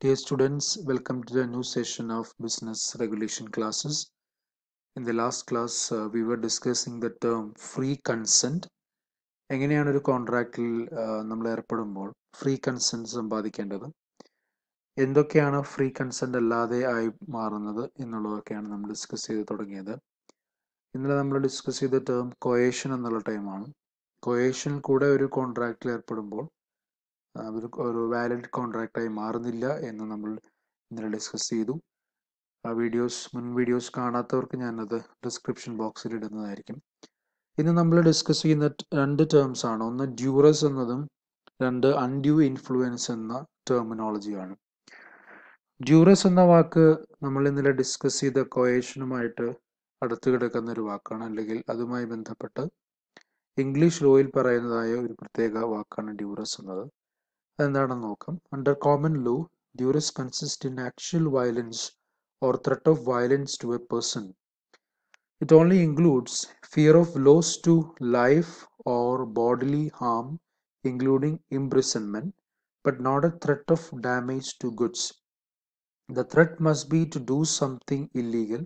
Dear students, welcome to the new session of business regulation classes. In the last class, we were discussing the term free consent. എങ്ങനെയാണ് ഒരു കോൺട്രാക്റ്റിൽ നമ്മൾ ഏർപ്പെടുമ്പോൾ free consent സമ്പാദിക്കേണ്ടത്, എന്തൊക്കെയാണ് free consent അല്ലാതെ ആയി മാറുന്നത് എന്നുള്ളതൊക്കെയാണ് നമ്മൾ ഡിസ്കസ് ചെയ്ത് തുടങ്ങിയത്. ഇന്നലെ നമ്മൾ ഡിസ്കസ് ചെയ്ത ടേം കൊയേഷൻ എന്നുള്ള ടൈമാണ്. കൊയേഷൻ കൂടെ ഒരു കോൺട്രാക്റ്റിൽ ഏർപ്പെടുമ്പോൾ ഒരു വാലിഡ് കോൺട്രാക്റ്റായി മാറുന്നില്ല എന്ന് നമ്മൾ ഇന്നലെ ഡിസ്കസ് ചെയ്തു. മുൻ വീഡിയോസ് കാണാത്തവർക്ക് ഞാനത് ഡിസ്ക്രിപ്ഷൻ ബോക്സിൽ ഇടുന്നതായിരിക്കും. ഇന്ന് നമ്മൾ ഡിസ്കസ് ചെയ്യുന്ന രണ്ട് ടേംസ് ആണ്. ഒന്ന് ഡ്യൂറസ് എന്നതും രണ്ട് അൺഡ്യൂ ഇൻഫ്ലുവൻസ് എന്ന ടെർമിനോളജിയാണ്. ഡ്യൂറസ് എന്ന വാക്ക് നമ്മൾ ഇന്നലെ ഡിസ്കസ് ചെയ്ത കൊയേഷനുമായിട്ട് അടുത്ത് കിടക്കുന്ന ഒരു വാക്കാണ്, അല്ലെങ്കിൽ അതുമായി ബന്ധപ്പെട്ട് ഇംഗ്ലീഷ് ലോയിൽ പറയുന്നതായ ഒരു പ്രത്യേക വാക്കാണ് ഡ്യൂറസ് എന്നത്. അതെന്താണെന്ന് നോക്കാം. Under common law, duress consist in actual violence or threat of violence to a person. It only includes fear of loss to life or bodily harm, including imprisonment, but not a threat of damage to goods. The threat must be to do something illegal,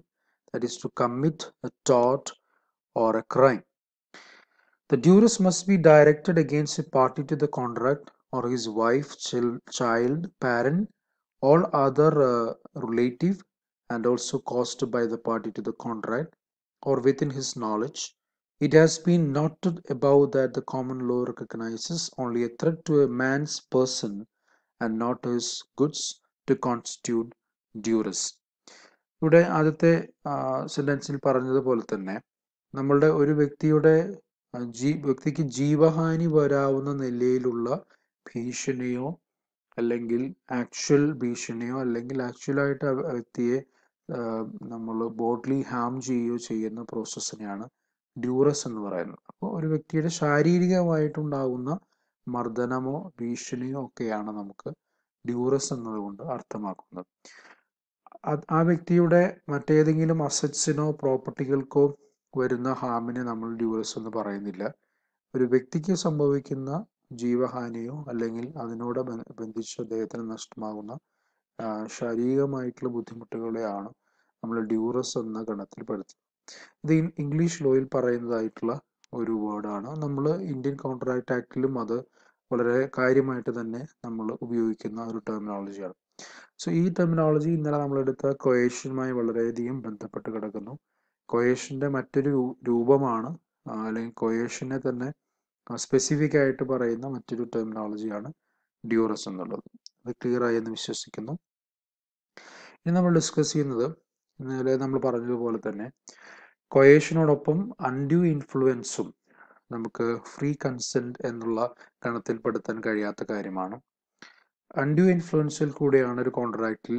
that is to commit a tort or a crime. The duress must be directed against a party to the contract or his wife, child, parent, all other relative, and also caused by the party to the contract or within his knowledge. It has been noted above that the common law recognizes only a threat to a man's person and not his goods to constitute duress. ഇവിടെ ആദ്യത്തെ സെന്റൻസിൽ പറഞ്ഞതുപോലെ തന്നെ നമ്മളുടെ ഒരു വ്യക്തിക്ക് ജീവഹാനി വരാവുന്ന നിലയിലുള്ള ഭീഷണിയോ അല്ലെങ്കിൽ ആക്ച്വൽ ഭീഷണിയോ അല്ലെങ്കിൽ ആക്ച്വലായിട്ട് ആ വ്യക്തിയെ നമ്മൾ ബോഡ്ലി ഹാം ചെയ്യുകയോ ചെയ്യുന്ന പ്രോസസ്സിനെയാണ് ഡ്യൂറസ് എന്ന് പറയുന്നത്. അപ്പോൾ ഒരു വ്യക്തിയുടെ ശാരീരികമായിട്ടുണ്ടാകുന്ന മർദ്ദനമോ ഭീഷണിയോ ഒക്കെയാണ് നമുക്ക് ഡ്യൂറസ് എന്നതുകൊണ്ട് അർത്ഥമാക്കുന്നത്. ആ വ്യക്തിയുടെ മറ്റേതെങ്കിലും അസറ്റ്സിനോ പ്രോപ്പർട്ടികൾക്കോ വരുന്ന ഹാമിനെ നമ്മൾ ഡ്യൂറസ് എന്ന് പറയുന്നില്ല. ഒരു വ്യക്തിക്ക് സംഭവിക്കുന്ന ജീവഹാനിയോ അല്ലെങ്കിൽ അതിനോട് ബന്ധിച്ച് അദ്ദേഹത്തിന് നഷ്ടമാകുന്ന ശാരീരികമായിട്ടുള്ള ബുദ്ധിമുട്ടുകളെയാണ് നമ്മൾ ഡ്യൂറസ് എന്ന ഗണത്തിൽ പെടുത്തുന്നത്. ഇത് ഇംഗ്ലീഷ് ലോയിൽ പറയുന്നതായിട്ടുള്ള ഒരു വേർഡാണ്. നമ്മൾ ഇന്ത്യൻ കോൺട്രാക്ട് ആക്ടിലും അത് വളരെ കാര്യമായിട്ട് തന്നെ നമ്മൾ ഉപയോഗിക്കുന്ന ഒരു ടെർമിനോളജിയാണ്. സോ ഈ ടെർമിനോളജി ഇന്നലെ നമ്മളെടുത്ത കൊയേഷനുമായി വളരെയധികം ബന്ധപ്പെട്ട് കിടക്കുന്നു. കൊയേഷന്റെ മറ്റൊരു രൂപമാണ്, അല്ലെങ്കിൽ കൊയേഷനെ തന്നെ സ്പെസിഫിക് ആയിട്ട് പറയുന്ന മറ്റൊരു ടെർമിനോളജിയാണ് ഡ്യൂറസ് എന്നുള്ളത്. അത് ക്ലിയർ ആയി എന്ന് വിശ്വസിക്കുന്നു. ഇനി നമ്മൾ ഡിസ്കസ് ചെയ്യുന്നത് ഇന്നലെ നമ്മൾ പറഞ്ഞതുപോലെ തന്നെ കൊയേഷനോടൊപ്പം അൺഡ്യൂ ഇൻഫ്ലുവൻസും നമുക്ക് ഫ്രീ കൺസെന്റ് എന്നുള്ള ഗണത്തിൽപ്പെടുത്താൻ കഴിയാത്ത കാര്യമാണ്. അൺഡ്യൂ ഇൻഫ്ലുവൻസിൽ കൂടെയാണ് ഒരു കോൺട്രാക്റ്റിൽ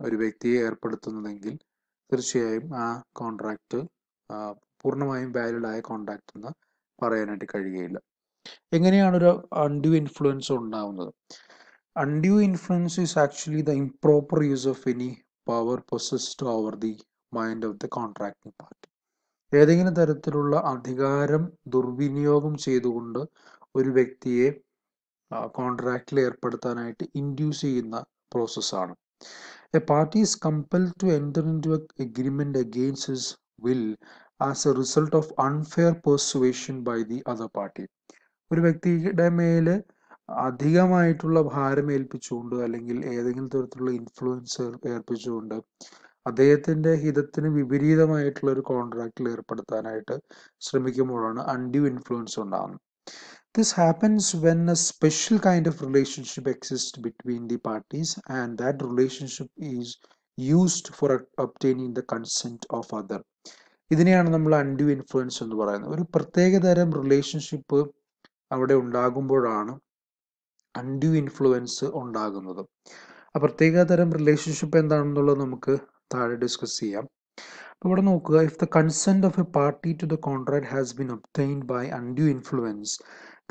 ഒരു വ്യക്തിയെ ഏർപ്പെടുത്തുന്നതെങ്കിൽ തീർച്ചയായും ആ കോൺട്രാക്റ്റ് പൂർണ്ണമായും വാലിഡ് ആയ കോൺട്രാക്റ്റ് എന്ന് പറയാനായിട്ട് കഴിയുകയില്ല. എങ്ങനെയാണ് ഒരു അൺഡ്യൂ ഇൻഫ്ലുവൻസ് ഉണ്ടാവുന്നത്? Undue influence is actually the improper use of any power possessed over the mind of the contracting party. ഏതെങ്കിലും തരത്തിലുള്ള അധികാരം ദുർവിനിയോഗം ചെയ്തുകൊണ്ട് ഒരു വ്യക്തിയെ കോൺട്രാക്റ്റിൽ ഏർപ്പെടുത്താനായിട്ട് ഇൻഡ്യൂസ് ചെയ്യുന്ന പ്രോസസ്സാണ്. A party is compelled to enter into an agreement against his will as a result of unfair persuasion by the other party. ഒരു വ്യക്തിയുടെ മേല് അധികമായിട്ടുള്ള ഭാരം ഏൽപ്പിച്ചുകൊണ്ട് അല്ലെങ്കിൽ ഏതെങ്കിലും തരത്തിലുള്ള ഇൻഫ്ലുവൻസ് ഏൽപ്പിച്ചുകൊണ്ട് അദ്ദേഹത്തിന്റെ ഹിതത്തിന് വിപരീതമായിട്ടുള്ള ഒരു കോൺട്രാക്റ്റിൽ ഏർപ്പെടുത്താനായിട്ട് ശ്രമിക്കുമ്പോഴാണ് അൺഡ്യൂ ഇൻഫ്ലുവൻസ് ഉണ്ടാകുന്നത്. This happens when a special kind of relationship exists between the parties and that relationship is used for obtaining the consent of other. ഇതിനെയാണ് നമ്മൾ അൺഡ്യൂ ഇൻഫ്ലുവൻസ് എന്ന് പറയുന്നത്. ഒരു പ്രത്യേകതരം റിലേഷൻഷിപ്പ് അവിടെ ഉണ്ടാകുമ്പോഴാണ് അൺഡ്യൂ ഇൻഫ്ലുവൻസ് ഉണ്ടാകുന്നത്. ആ പ്രത്യേക തരം റിലേഷൻഷിപ്പ് എന്താണെന്നുള്ളത് നമുക്ക് താഴെ ഡിസ്കസ് ചെയ്യാം. അപ്പോൾ ഇവിടെ നോക്കുക, if the consent of a party to the contract has been obtained by undue influence,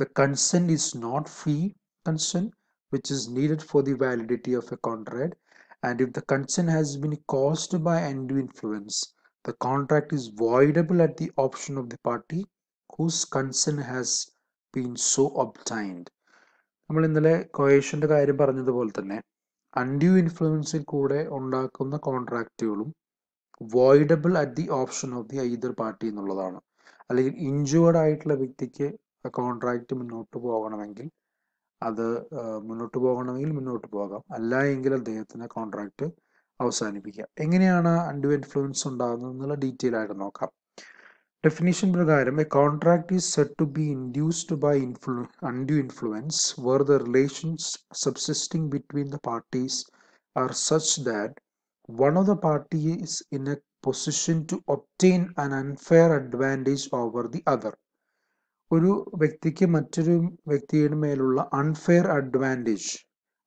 the consent is not free consent which is needed for the validity of a contract, and if the consent has been caused by undue influence, the contract is voidable at the option of the party whose consent has been so obtained. നമ്മൾ ഇന്നലെ കൊയേഷന്റെ കാര്യം പറഞ്ഞതുപോലെ തന്നെ undue ഇൻഫ്ലുവൻസിൽ കൂടെ ഉണ്ടാക്കുന്ന കോൺട്രാക്റ്റുകളും voidable at the option of the either party എന്നുള്ളതാണ്. അല്ലെങ്കിൽ ഇൻജുവേർഡ് ആയിട്ടുള്ള വ്യക്തിക്ക് കോൺട്രാക്റ്റ് മുന്നോട്ട് പോകണമെങ്കിൽ മുന്നോട്ട് പോകാം, അല്ല എങ്കിൽ അദ്ദേഹത്തിന് കോൺട്രാക്റ്റ് അവസാനിപ്പിക്കാം. എങ്ങനെയാണ് അൺഡ്യൂ ഇൻഫ്ലുവൻസ് ഉണ്ടാകുന്നത് എന്നുള്ള ഡീറ്റെയിൽ ആയിട്ട് നോക്കാം. ഡെഫിനിഷൻ പ്രകാരം a contract is said to be induced by undue influence where the relations subsisting between the parties are such that one of the parties is in a position to obtain an unfair advantage over the other. ഒരു വ്യക്തിക്ക് മറ്റൊരു വ്യക്തിയുടെ മേലുള്ള unfair advantage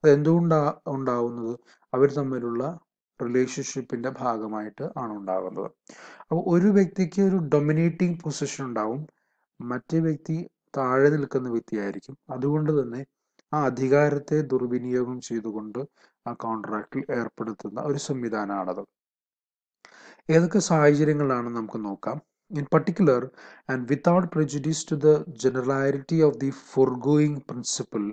അതെന്തുകൊണ്ടാണ് ഉണ്ടാവുന്നത്? അവർ തമ്മിലുള്ള റിലേഷൻഷിപ്പിന്റെ ഭാഗമായിട്ട് ആണ് ഉണ്ടാകുന്നത്. അപ്പോൾ ഒരു വ്യക്തിക്ക് ഒരു ഡൊമിനേറ്റിംഗ് പൊസിഷൻ ഉണ്ടാവും, മറ്റേ വ്യക്തി താഴെ നിൽക്കുന്ന വ്യക്തിയായിരിക്കും. അതുകൊണ്ട് തന്നെ ആ അധികാരത്തെ ദുർവിനിയോഗം ചെയ്തുകൊണ്ട് ആ കോൺട്രാക്റ്റിൽ ഏർപ്പെടുത്തുന്ന ഒരു സംവിധാനമാണത്. ഏതൊക്കെ സാഹചര്യങ്ങളാണ് നമുക്ക് നോക്കാം. In particular, and without prejudice to the generality of the foregoing principle,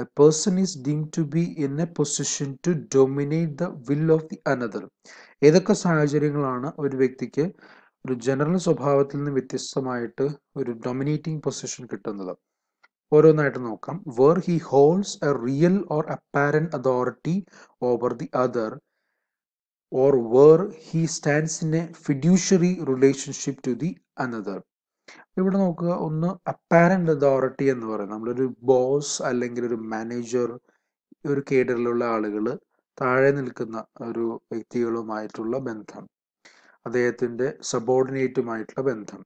a person is deemed to be in a position to dominate the will of the another. ഏതൊക്കെ സാഹചര്യങ്ങളാണ് ഒരു വ്യക്തിക്ക് ഒരു ജനറൽ സ്വഭാവത്തിൽ നിന്ന് വ്യത്യസ്തമായിട്ട് ഒരു ഡൊമിനേറ്റിംഗ് പൊസിഷൻ കിട്ടുന്നത്? ഓരോന്നായിട്ട് നോക്കാം. Where he holds a real or apparent authority over the other, or where he stands in a fiduciary relationship to the another. ഇവിടെ നോക്കുക, ഒന്ന് അപ്പാരന്റ് അതോറിറ്റി എന്ന് പറയുന്നത് നമ്മളൊരു ബോസ് അല്ലെങ്കിൽ ഒരു മാനേജർ, ഒരു കേഡറിലുള്ള ആളുകൾ താഴെ നിൽക്കുന്ന ഒരു വ്യക്തികളുമായിട്ടുള്ള ബന്ധം, അദ്ദേഹത്തിന്റെ സബോർഡിനേറ്റുമായിട്ടുള്ള ബന്ധം,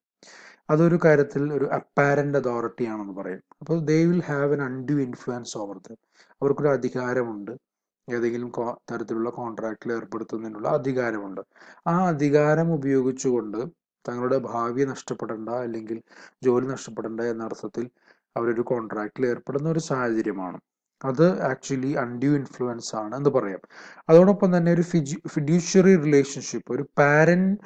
അതൊരു കാര്യത്തിൽ ഒരു അപ്പാരന്റ് അതോറിറ്റി ആണെന്ന് പറയും. അപ്പോൾ they will have an undue influence over dum. അവർക്കൊരു അധികാരമുണ്ട്, ഏതെങ്കിലും തരത്തിലുള്ള കോൺട്രാക്റ്റിൽ ഏർപ്പെടുത്തുന്നതിനുള്ള അധികാരമുണ്ട്. ആ അധികാരം ഉപയോഗിച്ചുകൊണ്ട് തങ്ങളുടെ ഭാവി നഷ്ടപ്പെടേണ്ട അല്ലെങ്കിൽ ജോലി നഷ്ടപ്പെടേണ്ട എന്ന അർത്ഥത്തിൽ അവരൊരു കോൺട്രാക്റ്റിൽ ഏർപ്പെടുന്ന ഒരു സാഹചര്യമാണ്. അത് ആക്ച്വലി അൺഡ്യൂ ഇൻഫ്ലുവൻസ് ആണ് എന്ന് പറയാം. അതോടൊപ്പം തന്നെ ഒരു ഫിഡ്യൂഷ്യറി റിലേഷൻഷിപ്പ്, ഒരു പാരന്റ്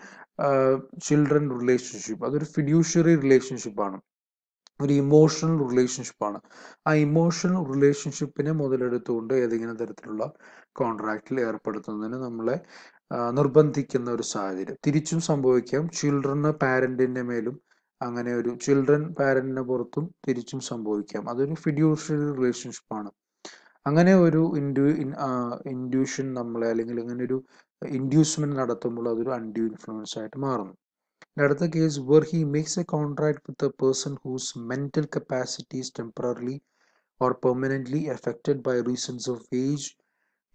ചിൽഡ്രൻ റിലേഷൻഷിപ്പ്, അതൊരു ഫിഡ്യൂഷ്യറി റിലേഷൻഷിപ്പാണ്, ഒരു ഇമോഷണൽ റിലേഷൻഷിപ്പാണ്. ആ ഇമോഷണൽ റിലേഷൻഷിപ്പിനെ മുതലെടുത്തുകൊണ്ട് ഏതെങ്കിലും തരത്തിലുള്ള കോൺട്രാക്റ്റിൽ ഏർപ്പെടുത്തുന്നതിന് നമ്മളെ നിർബന്ധിക്കുന്ന ഒരു സാഹചര്യം. തിരിച്ചും സംഭവിക്കാം. ചിൽഡ്രന് പാരന്റിന്റെ മേലും, അങ്ങനെ ഒരു ചിൽഡ്രൻ പാരന്റിന് പുറത്തും തിരിച്ചും സംഭവിക്കാം. അതൊരു ഫിഡ്യൂഷ്യറി റിലേഷൻഷിപ്പാണ്. അങ്ങനെ ഒരു ഇൻഡ്യൂഷൻ നമ്മളെ, അല്ലെങ്കിൽ അങ്ങനെ ഒരു ഇൻഡ്യൂസ്മെന്റ് നടത്തുമ്പോൾ അതൊരു അൺഡ്യൂ ഇൻഫ്ലുവൻസ് ആയിട്ട് മാറുന്നു. അടുത്ത case, where he makes a contract with a person whose mental capacity is temporarily or permanently affected by reasons of age,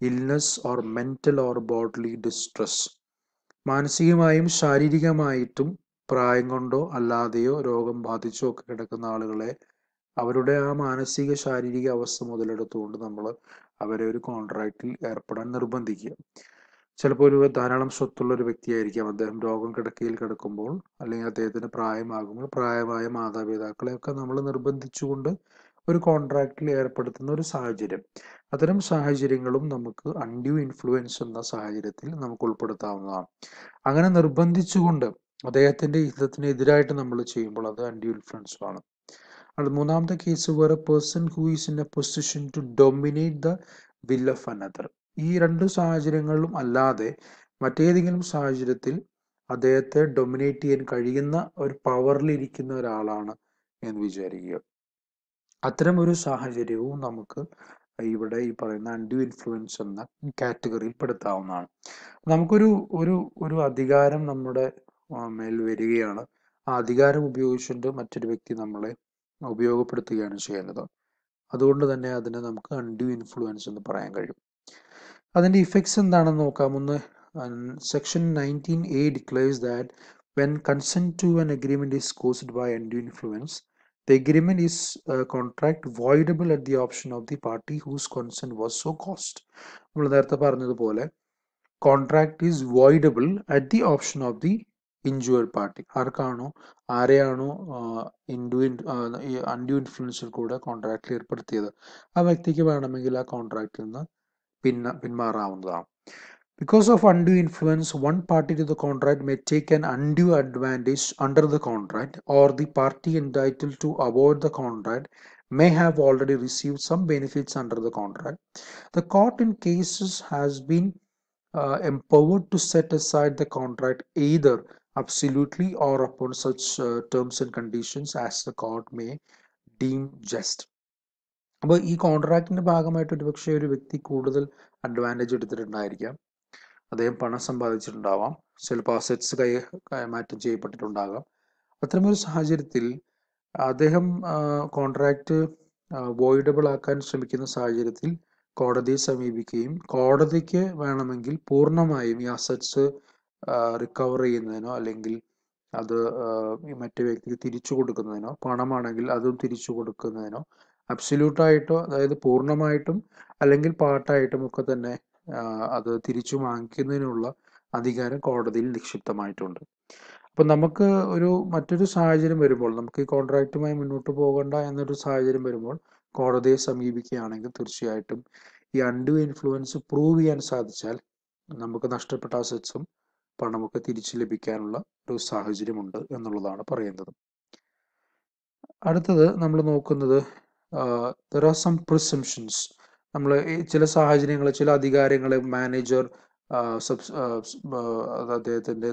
illness or mental or bodily distress. മാനസികമായും ശാരീരികമായിട്ടും പ്രായം കൊണ്ടോ അല്ലാതെയോ രോഗം ബാധിച്ചോ ഒക്കെ കിടക്കുന്ന ആളുകളെ അവരുടെ ആ മാനസിക ശാരീരിക അവസ്ഥ മുതലെടുത്തുകൊണ്ട് നമ്മൾ അവരെ ഒരു കോൺട്രാക്റ്റിൽ ഏർപ്പെടാൻ നിർബന്ധിക്കുക. ചിലപ്പോൾ ഒരു ധാരാളം സ്വത്തുള്ള ഒരു വ്യക്തിയായിരിക്കാം. അദ്ദേഹം രോഗം കിടക്കയിൽ കിടക്കുമ്പോൾ അല്ലെങ്കിൽ അദ്ദേഹത്തിന് പ്രായമാകുമ്പോൾ പ്രായമായ മാതാപിതാക്കളെയൊക്കെ നമ്മൾ നിർബന്ധിച്ചുകൊണ്ട് ഒരു കോൺട്രാക്റ്റിൽ ഏർപ്പെടുത്തുന്ന ഒരു സാഹചര്യം. അത്തരം സാഹചര്യങ്ങളും നമുക്ക് അൺഡ്യൂ ഇൻഫ്ലുവൻസ് എന്ന സാഹചര്യത്തിൽ നമുക്ക് ഉൾപ്പെടുത്താവുന്നതാണ്. അങ്ങനെ നിർബന്ധിച്ചുകൊണ്ട് അദ്ദേഹത്തിന്റെ ഹിതത്തിനെതിരായിട്ട് നമ്മൾ ചെയ്യുമ്പോൾ അത് അൺഡ്യൂ ഇൻഫ്ലുവൻസ് ആണ്. മൂന്നാമത്തെ case, where a person who is in a position to dominate the will of another. ഈ രണ്ട് സാഹചര്യങ്ങളിലും അല്ലാതെ മറ്റേതെങ്കിലും സാഹചര്യത്തിൽ അദ്ദേഹത്തെ ഡൊമിനേറ്റ് ചെയ്യാൻ കഴിയുന്ന ഒരു പവറിലിരിക്കുന്ന ഒരാളാണ് എന്ന് വിചാരിക്കുക. അത്തരം ഒരു സാഹചര്യവും നമുക്ക് ഇവിടെ ഈ പറയുന്ന അൺഡ്യൂ ഇൻഫ്ലുവൻസ് എന്ന കാറ്റഗറിയിൽ പെടുത്താവുന്നതാണ്. നമുക്കൊരു ഒരു ഒരു അധികാരം നമ്മുടെ മേൽ വരികയാണ്. ആ അധികാരം ഉപയോഗിച്ചുകൊണ്ട് മറ്റൊരു വ്യക്തി നമ്മളെ ഉപയോഗപ്പെടുത്തുകയാണ് ചെയ്യുന്നത്. അതുകൊണ്ട് തന്നെ അതിനെ നമുക്ക് അൺഡ്യൂ ഇൻഫ്ലുവൻസ് എന്ന് പറയാൻ കഴിയും. അതിന്റെ ഇഫക്ട്സ് എന്താണെന്ന് നോക്കാം. ഒന്ന്, section 19A declares that when consent to an agreement is caused by undue influence, the agreement is contract voidable at the option of the party whose consent was so caused. നമ്മൾ നേരത്തെ പറഞ്ഞതുപോലെ contract is voidable at the option of the injured party. ആരെയാണോ undue ഇൻഫ്ലുവൻസിൽ കൂടെ കോൺട്രാക്റ്റിൽ ഏർപ്പെടുത്തിയത് ആ വ്യക്തിക്ക് വേണമെങ്കിൽ ആ കോൺട്രാക്റ്റിൽ നിന്ന് പിന്മാറാവുന്നതാണ്. Because of undue influence, one party to the contract may take an undue advantage under the contract, or the party entitled to avoid the contract may have already received some benefits under the contract. The court in cases has been empowered to set aside the contract either absolutely or upon such terms and conditions as the court may deem just. അപ്പോൾ ഈ കോൺട്രാക്റ്റിന്റെ ഭാഗമായിട്ട് ഒരുപക്ഷെ ഒരു വ്യക്തി കൂടുതൽ advantage എടുത്തിട്ടുണ്ടായിരിക്കാം. അദ്ദേഹം പണം സമ്പാദിച്ചിട്ടുണ്ടാവാം, ചിലപ്പോൾ അസറ്റ്സ് കൈമാറ്റം ചെയ്യപ്പെട്ടിട്ടുണ്ടാകാം. അത്തരമൊരു സാഹചര്യത്തിൽ അദ്ദേഹം കോൺട്രാക്റ്റ് വോയിഡബിൾ ആക്കാൻ ശ്രമിക്കുന്ന സാഹചര്യത്തിൽ കോടതിയെ സമീപിക്കുകയും കോടതിക്ക് വേണമെങ്കിൽ പൂർണ്ണമായും ഈ അസറ്റ്സ് റിക്കവർ ചെയ്യുന്നതിനോ അല്ലെങ്കിൽ അത് മറ്റു വ്യക്തിക്ക് തിരിച്ചു കൊടുക്കുന്നതിനോ, പണമാണെങ്കിൽ അതും തിരിച്ചു കൊടുക്കുന്നതിനോ, അബ്സല്യൂട്ടായിട്ടോ അതായത് പൂർണ്ണമായിട്ടും അല്ലെങ്കിൽ പാർട്ടായിട്ടും ഒക്കെ തന്നെ അത് തിരിച്ചു വാങ്ങിക്കുന്നതിനുള്ള അധികാരം കോടതിയിൽ നിക്ഷിപ്തമായിട്ടുണ്ട്. അപ്പം നമുക്ക് മറ്റൊരു സാഹചര്യം വരുമ്പോൾ, നമുക്ക് ഈ കോൺട്രാക്റ്റുമായി മുന്നോട്ട് പോകണ്ട എന്നൊരു സാഹചര്യം വരുമ്പോൾ കോടതിയെ സമീപിക്കുകയാണെങ്കിൽ തീർച്ചയായിട്ടും ഈ അൺഡ്യൂ ഇൻഫ്ലുവൻസ് പ്രൂവ് ചെയ്യാൻ സാധിച്ചാൽ നമുക്ക് നഷ്ടപ്പെട്ട അസറ്റ്സും പണമൊക്കെ തിരിച്ചു ലഭിക്കാനുള്ള ഒരു സാഹചര്യമുണ്ട് എന്നുള്ളതാണ് പറയുന്നത്. അടുത്തത് നമ്മൾ നോക്കുന്നത് there are some presumptions. നമ്മൾ ചില സാഹചര്യങ്ങൾ, ചില അധികാരങ്ങൾ മാനേജർ, അദ്ദേഹത്തിൻ്റെ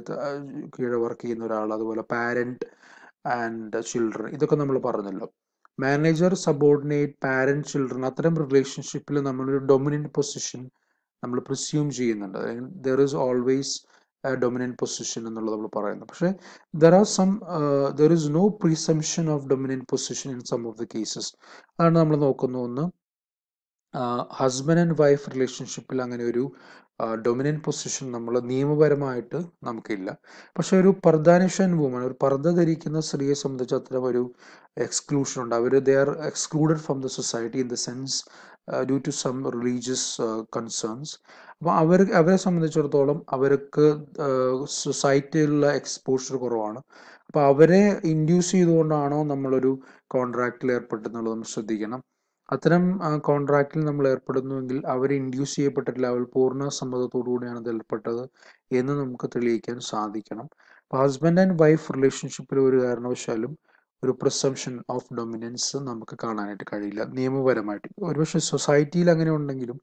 കീഴെ വർക്ക് ചെയ്യുന്ന ഒരാൾ, അതുപോലെ പാരന്റ് ആൻഡ് ചിൽഡ്രൻ, ഇതൊക്കെ നമ്മൾ പറഞ്ഞല്ലോ. മാനേജർ, സബോർഡിനേറ്റ്, പാരന്റ്, ചിൽഡ്രൻ, അത്തരം റിലേഷൻഷിപ്പിൽ നമ്മളൊരു ഡൊമിനന്റ് പൊസിഷൻ നമ്മൾ പ്രിസ്യൂം ചെയ്യുന്നുണ്ട്. There is always dominant position എന്നുള്ളത് നമ്മൾ പറയുന്നത്. പക്ഷേ there is no presumption of dominant position in some of the cases. അതാണ് നമ്മൾ നോക്കുന്ന ഒന്ന്. ഹസ്ബൻഡ് ആൻഡ് വൈഫ് റിലേഷൻഷിപ്പിൽ അങ്ങനെ ഒരു ഡൊമിനന്റ് പൊസിഷൻ നമ്മൾ നിയമപരമായിട്ട് നമുക്കില്ല. പക്ഷെ ഒരു പർദാനിഷൻ വുമൺ, ഒരു പർദ്ദ ധരിക്കുന്ന സ്ത്രീയെ സംബന്ധിച്ച് അത്തരം ഒരു എക്സ്ക്ലൂഷൻ ഉണ്ട്. They are excluded from the society in the sense due to some religious concerns. അപ്പോൾ അവരെ സംബന്ധിച്ചിടത്തോളം അവർക്ക് സൊസൈറ്റിയിലുള്ള എക്സ്പോഷർ കുറവാണ്. അപ്പോൾ അവരെ ഇൻഡ്യൂസ് ചെയ്തുകൊണ്ടാണോ നമ്മളൊരു കോൺട്രാക്റ്റിൽ ഏർപ്പെട്ടെന്നുള്ളത് നമ്മൾ ശ്രദ്ധിക്കണം. അത്തരം കോൺട്രാക്റ്റിൽ നമ്മൾ ഏർപ്പെടുന്നുവെങ്കിൽ അവർ ഇൻഡ്യൂസ് ചെയ്യപ്പെട്ടിട്ടില്ല, അവർ പൂർണ്ണ സമ്മതത്തോടു കൂടിയാണ് ഇത് ഏർപ്പെട്ടത് എന്ന് നമുക്ക് തെളിയിക്കാൻ സാധിക്കണം. അപ്പോൾ ഹസ്ബൻഡ് ആൻഡ് വൈഫ് റിലേഷൻഷിപ്പിൽ ഒരു കാരണവശാലും ഒരു പ്രിസംപ്ഷൻ ഓഫ് ഡൊമിനൻസ് നമുക്ക് കാണാനായിട്ട് കഴിയില്ല നിയമപരമായിട്ട്. ഒരുപക്ഷെ സൊസൈറ്റിയിൽ അങ്ങനെ ഉണ്ടെങ്കിലും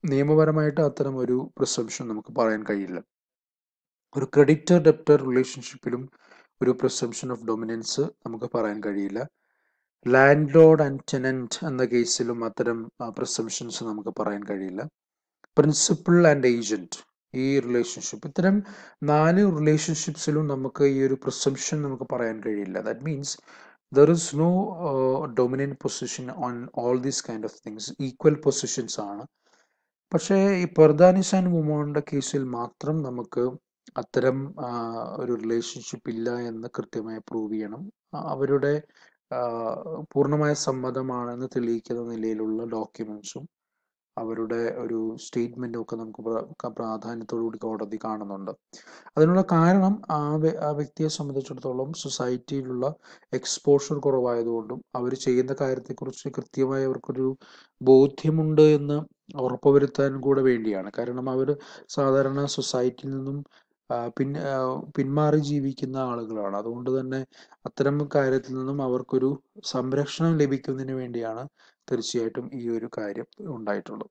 നിയമപരമായിട്ട് അത്തരം ഒരു പ്രിസംപ്ഷൻ നമുക്ക് പറയാൻ കഴിയില്ല. ഒരു ക്രെഡിറ്റർ ഡെപ്റ്റർ റിലേഷൻഷിപ്പിലും ഒരു പ്രിസംപ്ഷൻ ഓഫ് ഡൊമിനൻസ് നമുക്ക് പറയാൻ കഴിയില്ല. ലാൻഡ് ലോഡ് ആൻഡ് ടെനന്റ് എന്ന കേസിലും അത്തരം പ്രിസംപ്ഷൻസ് നമുക്ക് പറയാൻ കഴിയില്ല. പ്രിൻസിപ്പിൾ ആൻഡ് ഏജന്റ്, ഈ റിലേഷൻഷിപ്പ്, ഇത്തരം 4 റിലേഷൻഷിപ്സിലും നമുക്ക് ഈ ഒരു പ്രിസംപ്ഷൻ നമുക്ക് പറയാൻ കഴിയില്ല. That means there is no dominant position on all these kind of things. Equal positions ആണ്. പക്ഷേ ഈ പർദാനിസ് ആൻഡ് വുമോണിന്റെ കേസിൽ മാത്രം നമുക്ക് അത്തരം ഒരു റിലേഷൻഷിപ്പ് ഇല്ല എന്ന് കൃത്യമായി പ്രൂവ് ചെയ്യണം. അവരുടെ പൂർണ്ണമായ സമ്മതമാണെന്ന് തെളിയിക്കുന്ന നിലയിലുള്ള ഡോക്യുമെന്റ്സും അവരുടെ ഒരു സ്റ്റേറ്റ്മെന്റും ഒക്കെ നമുക്ക് പ്രാധാന്യത്തോടുകൂടി കോടതി കാണുന്നുണ്ട്. അതിനുള്ള കാരണം ആ വ്യക്തിയെ സംബന്ധിച്ചിടത്തോളം സൊസൈറ്റിയിലുള്ള എക്സ്പോഷർ കുറവായതുകൊണ്ടും അവർ ചെയ്യുന്ന കാര്യത്തെക്കുറിച്ച് കൃത്യമായി അവർക്കൊരു ബോധ്യമുണ്ട് എന്ന് ഉറപ്പുവരുത്താൻ കൂടെ വേണ്ടിയാണ്. കാരണം അവർ സാധാരണ സൊസൈറ്റിയിൽ നിന്നും പിന്മാറി ജീവിക്കുന്ന ആളുകളാണ്. അതുകൊണ്ട് തന്നെ അത്തരം കാര്യത്തിൽ നിന്നും അവർക്കൊരു സംരക്ഷണം ലഭിക്കുന്നതിന് വേണ്ടിയാണ് തീർച്ചയായിട്ടും ഈ ഒരു കാര്യം ഉണ്ടായിട്ടുള്ളത്.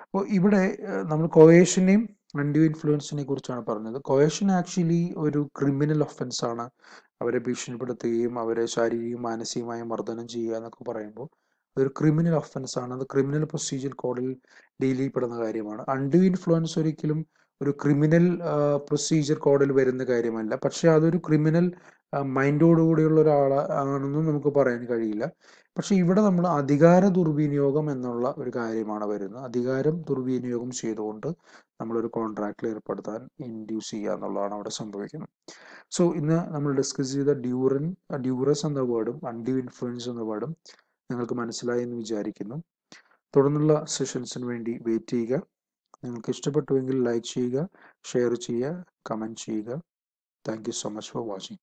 അപ്പോൾ ഇവിടെ നമ്മൾ കോയേഷനെയും അൺഡ്യൂ ഇൻഫ്ലുവൻസിനെ കുറിച്ചാണ് പറഞ്ഞത്. കോയേഷൻ ആക്ച്വലി ഒരു ക്രിമിനൽ ഒഫൻസ് ആണ്. അവരെ ഭീഷണിപ്പെടുത്തുകയും അവരെ ശാരീരികവും മാനസികമായും മർദ്ദനം ചെയ്യുക എന്നൊക്കെ പറയുമ്പോൾ അതൊരു ക്രിമിനൽ ഒഫൻസ് ആണ്. അത് ക്രിമിനൽ പ്രൊസീജിയർ കോഡിൽ ഡീൽ ചെയ്യപ്പെടുന്ന കാര്യമാണ്. അൺഡ്യൂ ഇൻഫ്ലുവൻസ് ഒരിക്കലും ഒരു ക്രിമിനൽ പ്രൊസീജിയർ കോഡിൽ വരുന്ന കാര്യമല്ല. പക്ഷെ അതൊരു ക്രിമിനൽ മൈൻഡോടുകൂടിയുള്ള ഒരാളാണെന്നും നമുക്ക് പറയാൻ കഴിയില്ല. പക്ഷെ ഇവിടെ നമ്മൾ അധികാര ദുർവിനിയോഗം എന്നുള്ള ഒരു കാര്യമാണ് വരുന്നത്. അധികാരം ദുർവിനിയോഗം ചെയ്തുകൊണ്ട് നമ്മളൊരു കോൺട്രാക്റ്റിൽ ഏർപ്പെടുത്താൻ ഇൻഡ്യൂസ് ചെയ്യുക എന്നുള്ളതാണ് അവിടെ സംഭവിക്കുന്നത്. സോ ഇന്ന് നമ്മൾ ഡിസ്കസ് ചെയ്ത ഡ്യൂറസ് എന്ന വേർഡും അൺഡ്യൂ ഇൻഫ്ലുവൻസ് എന്ന വേർഡും നിങ്ങൾക്ക് മനസ്സിലായി എന്ന് വിചാരിക്കുന്നു. തുടർന്നുള്ള സെഷൻസിന് വേണ്ടി വെയിറ്റ് ചെയ്യുക. നിങ്ങൾക്ക് ഇഷ്ടപ്പെട്ടുവെങ്കിൽ ലൈക്ക് ചെയ്യുക, ഷെയർ ചെയ്യുക, കമൻറ്റ് ചെയ്യുക. Thank you so much for watching.